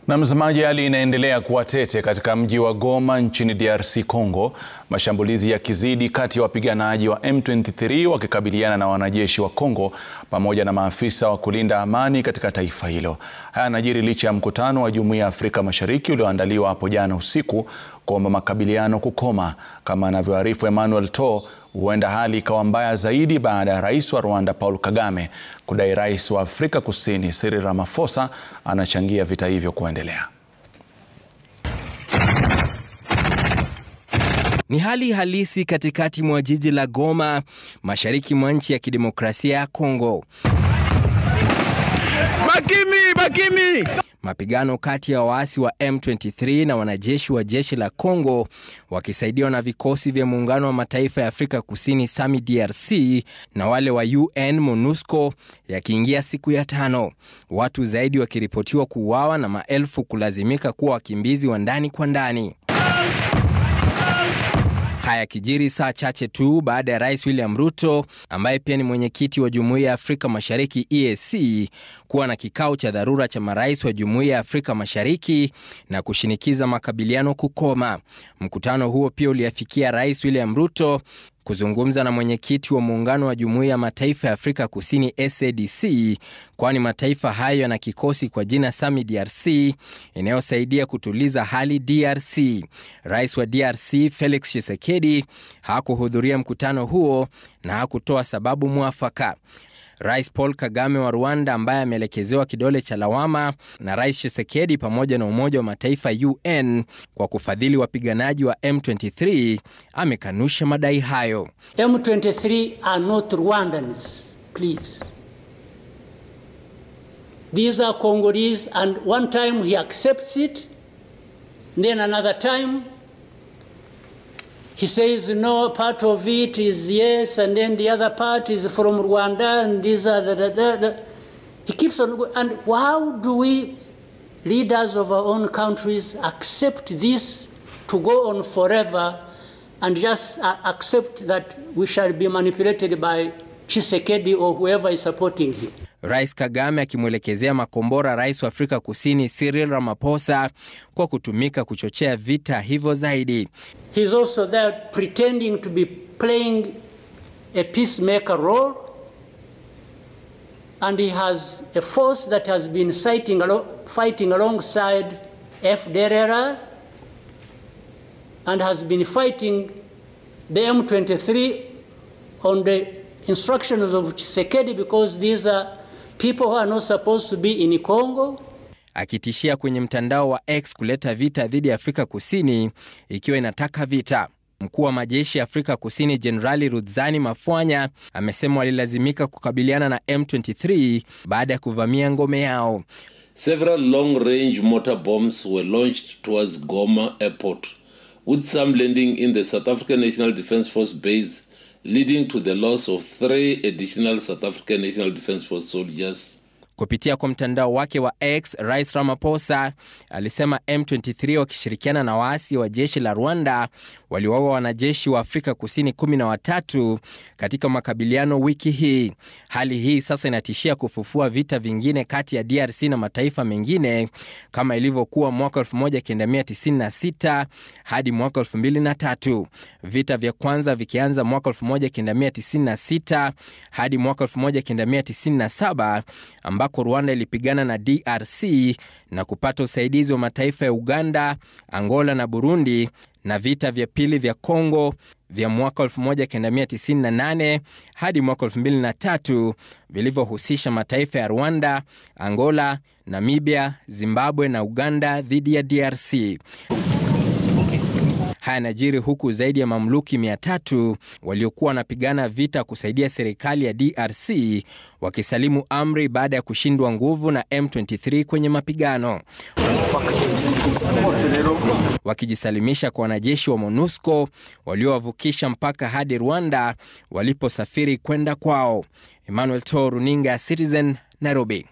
Na mtazamaji, hali inaendelea kuwa tete katika mji wa Goma nchini DRC Congo, mashambulizi yakizidi kati ya wapiganaji wa M23 wakikabiliana na wanajeshi wa Congo pamoja na maafisa wa kulinda amani katika taifa hilo. Haya yanajiri licha ya mkutano wa Jumuiya ya Afrika Mashariki ulioandaliwa hapo jana usiku kuomba makabiliano kukoma. Kama anavyoarifu Emmanuel To, huenda hali ikawa mbaya zaidi baada ya Rais wa Rwanda Paul Kagame kudai Rais wa Afrika Kusini Cyril Ramaphosa anachangia vita hivyo kuendelea. Ni hali halisi katikati mwa jiji la Goma, mashariki mwa nchi ya kidemokrasia ya Kongo. Bakimi! Mapigano kati ya waasi wa M23 na wanajeshi wa jeshi la Kongo wakisaidiwa na vikosi vya Muungano wa Mataifa ya Afrika Kusini SAMI DRC na wale wa UN MONUSCO yakiingia siku ya 5. Watu zaidi wakiripotiwa kuuawa na maelfu kulazimika kuwa wakimbizi wa ndani kwa ndani. Haya kijiri saa chache tu baada ya Rais William Ruto, ambaye pia ni mwenyekiti wa Jumuiya ya Afrika Mashariki EAC, kuwa na kikao cha dharura cha marais wa Jumuiya ya Afrika Mashariki na kushinikiza makabiliano kukoma. Mkutano huo pia uliafikia Rais William Ruto kuzungumza na mwenyekiti wa Muungano wa Jumuiya ya Mataifa ya Afrika Kusini SADC, kwani mataifa hayo yana kikosi kwa jina SAMI DRC inayosaidia kutuliza hali DRC. Rais wa DRC Felix Tshisekedi hakuhudhuria mkutano huo na hakutoa sababu mwafaka. Rais Paul Kagame wa Rwanda, ambaye ameelekezewa kidole cha lawama na Rais Tshisekedi pamoja na Umoja wa Mataifa UN kwa kufadhili wapiganaji wa M23, amekanusha madai hayo. M23 are not Rwandans, please. These are Congolese, and one time he accepts it, then another time he says no, part of it is yes, and then the other part is from Rwanda, and these are the. He keeps on going. And how do we, leaders of our own countries, accept this to go on forever and just accept that we shall be manipulated by Tshisekedi or whoever is supporting him? Rais Kagame akimwelekezea makombora Rais wa Afrika Kusini Cyril Ramaphosa kwa kutumika kuchochea vita hivyo zaidi. He's also there pretending to be playing a peacemaker role, and he has a force that has been fighting alongside FDLR and has been fighting the M23 on the instructions of Tshisekedi, because these are people who are not supposed to be in Congo. Akitishia kwenye mtandao wa X kuleta vita dhidi ya Afrika Kusini ikiwa inataka vita. Mkuu wa majeshi ya Afrika Kusini Jenerali Rudzani Mafwanya amesema walilazimika kukabiliana na M23 baada ya kuvamia ngome yao. Several long-range mortar bombs were launched towards Goma airport, with some landing in the South African National Defence Force base, leading to the loss of 3 additional South African National Defence Force soldiers. Kupitia kwa mtandao wake wa X, Rais Ramaphosa alisema M23 wakishirikiana na waasi wa jeshi la Rwanda waliwaua wanajeshi wa Afrika Kusini 13 katika makabiliano wiki hii. Hali hii sasa inatishia kufufua vita vingine kati ya DRC na mataifa mengine kama ilivyokuwa mwaka 1996 hadi mwaka 2003. Vita vya kwanza vikianza mwaka 1996 hadi mwaka 1997 ambako Rwanda ilipigana na DRC na kupata usaidizi wa mataifa ya Uganda, Angola na Burundi, na vita vya pili vya Kongo vya mwaka 1998 hadi mwaka 2003 vilivyohusisha mataifa ya Rwanda, Angola, Namibia, Zimbabwe na Uganda dhidi ya DRC. Haya yanajiri huku zaidi ya mamluki 300 waliokuwa wanapigana vita kusaidia serikali ya DRC wakisalimu amri baada ya kushindwa nguvu na M23 kwenye mapigano, wakijisalimisha kwa wanajeshi wa MONUSCO waliowavukisha mpaka hadi Rwanda waliposafiri kwenda kwao. Emmanuel To, runinga Citizen, Nairobi.